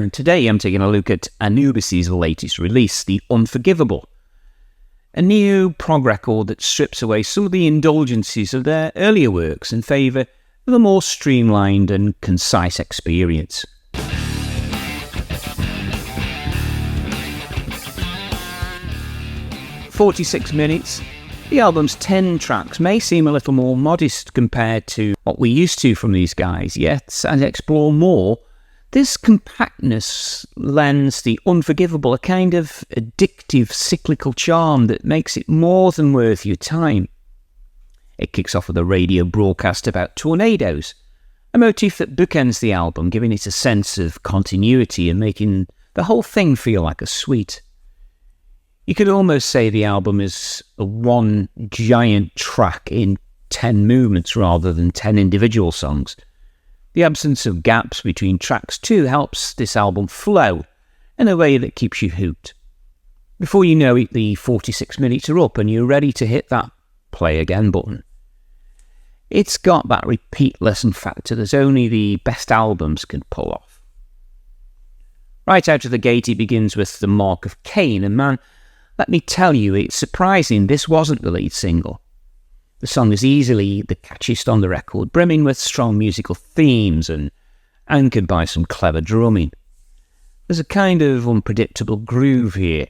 And today I'm taking a look at Anubis' latest release, the Unforgivable, a neo-prog record that strips away some of the indulgences of their earlier works in favour of a more streamlined and concise experience. "46 minutes, the album's 10 tracks may seem a little more modest compared to what we're used to from these guys, yet as I explore more, this compactness lends the Unforgivable a kind of addictive cyclical charm that makes it more than worth your time. It kicks off with a radio broadcast about tornadoes, a motif that bookends the album, giving it a sense of continuity and making the whole thing feel like a suite. You could almost say the album is a one giant track in 10 movements rather than 10 individual songs. The absence of gaps between tracks too helps this album flow in a way that keeps you hooked. Before you know it, the 46 minutes are up and you're ready to hit that play again button. It's got that repeat listen factor that only the best albums can pull off. Right out of the gate it begins with The Mark of Cain, and man, let me tell you, it's surprising this wasn't the lead single. The song is easily the catchiest on the record, brimming with strong musical themes and anchored by some clever drumming. There's a kind of unpredictable groove here,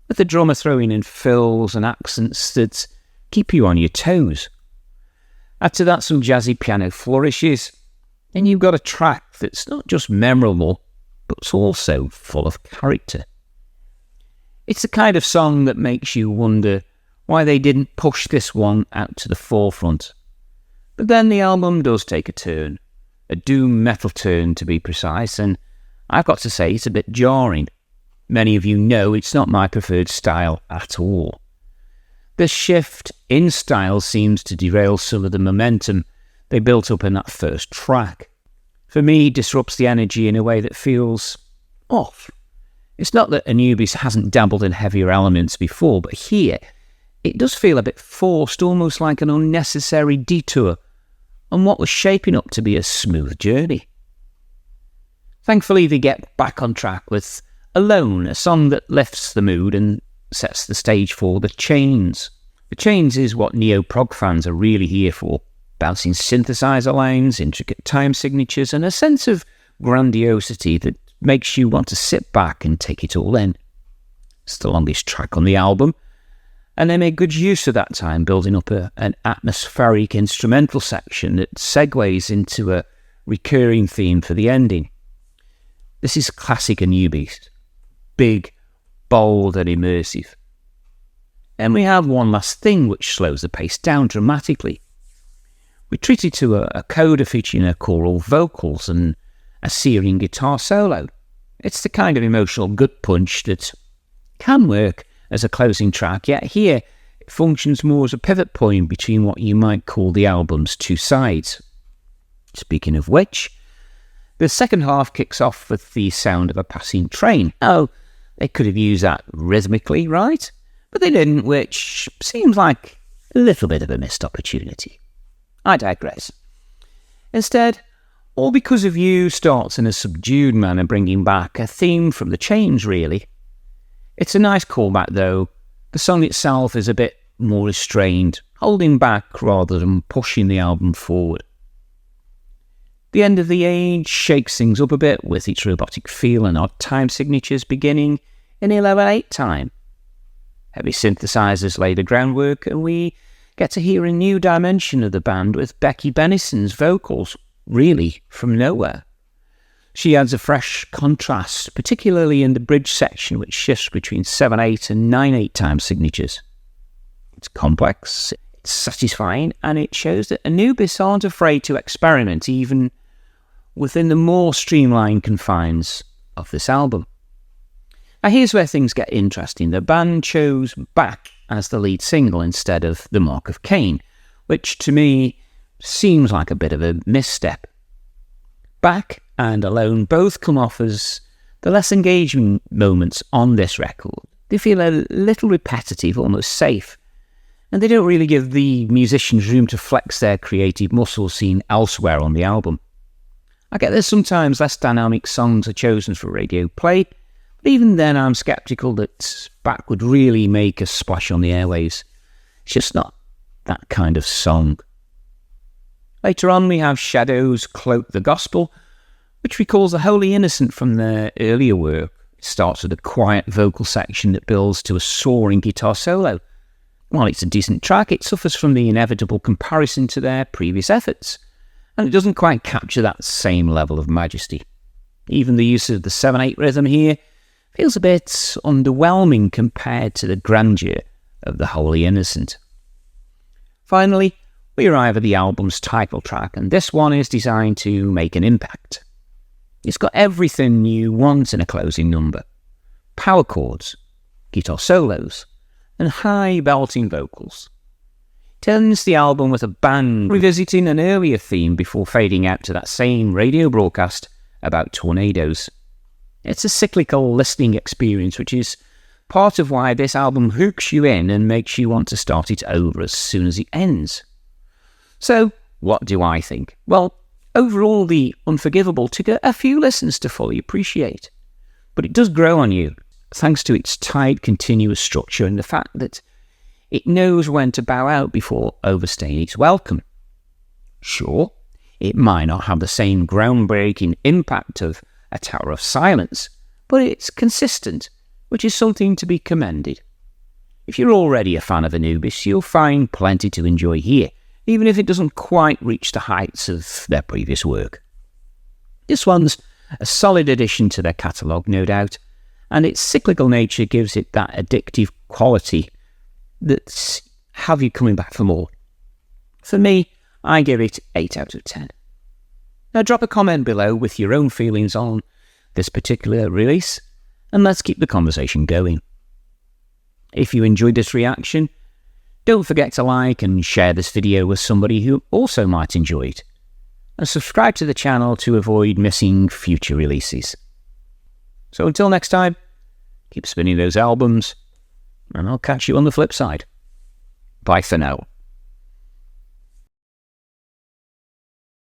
with the drummer throwing in fills and accents that keep you on your toes. After that, some jazzy piano flourishes, and you've got a track that's not just memorable, but also full of character. It's the kind of song that makes you wonder why they didn't push this one out to the forefront. But then the album does take a turn, a doom metal turn to be precise, and I've got to say it's a bit jarring. Many of you know it's not my preferred style at all. This shift in style seems to derail some of the momentum they built up in that first track. For me, it disrupts the energy in a way that feels off. It's not that Anubis hasn't dabbled in heavier elements before, but here it does feel a bit forced, almost like an unnecessary detour on what was shaping up to be a smooth journey. Thankfully, they get back on track with Alone, a song that lifts the mood and sets the stage for The Chains. The Chains is what neo-prog fans are really here for. Bouncing synthesizer lines, intricate time signatures, and a sense of grandiosity that makes you want to sit back and take it all in. It's the longest track on the album, and they make good use of that time, building up an atmospheric instrumental section that segues into a recurring theme for the ending. This is classic Anubis. Big, bold and immersive. And we have one last thing which slows the pace down dramatically. We treat it to a coda featuring a choral vocals and a searing guitar solo. It's the kind of emotional gut punch that can work as a closing track, yet here it functions more as a pivot point between what you might call the album's two sides. Speaking of which, the second half kicks off with the sound of a passing train. Oh, they could have used that rhythmically, right? But they didn't, which seems like a little bit of a missed opportunity. I digress. Instead, All Because of You starts in a subdued manner, bringing back a theme from The Chains, really. It's a nice callback, though. The song itself is a bit more restrained, holding back rather than pushing the album forward. The End of the Age shakes things up a bit with its robotic feel and odd time signatures beginning in 11/8 time. Heavy synthesizers lay the groundwork, and we get to hear a new dimension of the band with Becky Bennison's vocals, really from nowhere. She adds a fresh contrast, particularly in the bridge section, which shifts between 7/8 and 9/8 time signatures. It's complex, it's satisfying, and it shows that Anubis aren't afraid to experiment even within the more streamlined confines of this album. Now here's where things get interesting. The band chose Back as the lead single instead of The Mark of Cain, which to me seems like a bit of a misstep. Back and Alone both come off as the less engaging moments on this record. They feel a little repetitive, almost safe, and they don't really give the musicians room to flex their creative muscles seen elsewhere on the album. I get that sometimes less dynamic songs are chosen for radio play, but even then I'm sceptical that back would really make a splash on the airwaves. It's just not that kind of song. Later on we have Shadow's Cloak the Gospel, which recalls the Holy Innocent from their earlier work. It starts with a quiet vocal section that builds to a soaring guitar solo. While it's a decent track, it suffers from the inevitable comparison to their previous efforts, and it doesn't quite capture that same level of majesty. Even the use of the 7/8 rhythm here feels a bit underwhelming compared to the grandeur of the Holy Innocent. Finally, we arrive at the album's title track, and this one is designed to make an impact. It's got everything you want in a closing number: power chords, guitar solos, and high belting vocals. It ends the album with a band revisiting an earlier theme before fading out to that same radio broadcast about tornadoes. It's a cyclical listening experience, which is part of why this album hooks you in and makes you want to start it over as soon as it ends. So, what do I think? Well, overall, the Unforgivable took a few listens to fully appreciate, but it does grow on you, thanks to its tight, continuous structure and the fact that it knows when to bow out before overstaying its welcome. Sure, it might not have the same groundbreaking impact of A Tower of Silence, but it's consistent, which is something to be commended. If you're already a fan of Anubis, you'll find plenty to enjoy here, even if it doesn't quite reach the heights of their previous work. This one's a solid addition to their catalogue, no doubt, and its cyclical nature gives it that addictive quality that's have you coming back for more. For me, I give it 8 out of 10. Now drop a comment below with your own feelings on this particular release, and let's keep the conversation going. If you enjoyed this reaction, don't forget to like and share this video with somebody who also might enjoy it, and subscribe to the channel to avoid missing future releases. So until next time, keep spinning those albums, and I'll catch you on the flip side. Bye for now.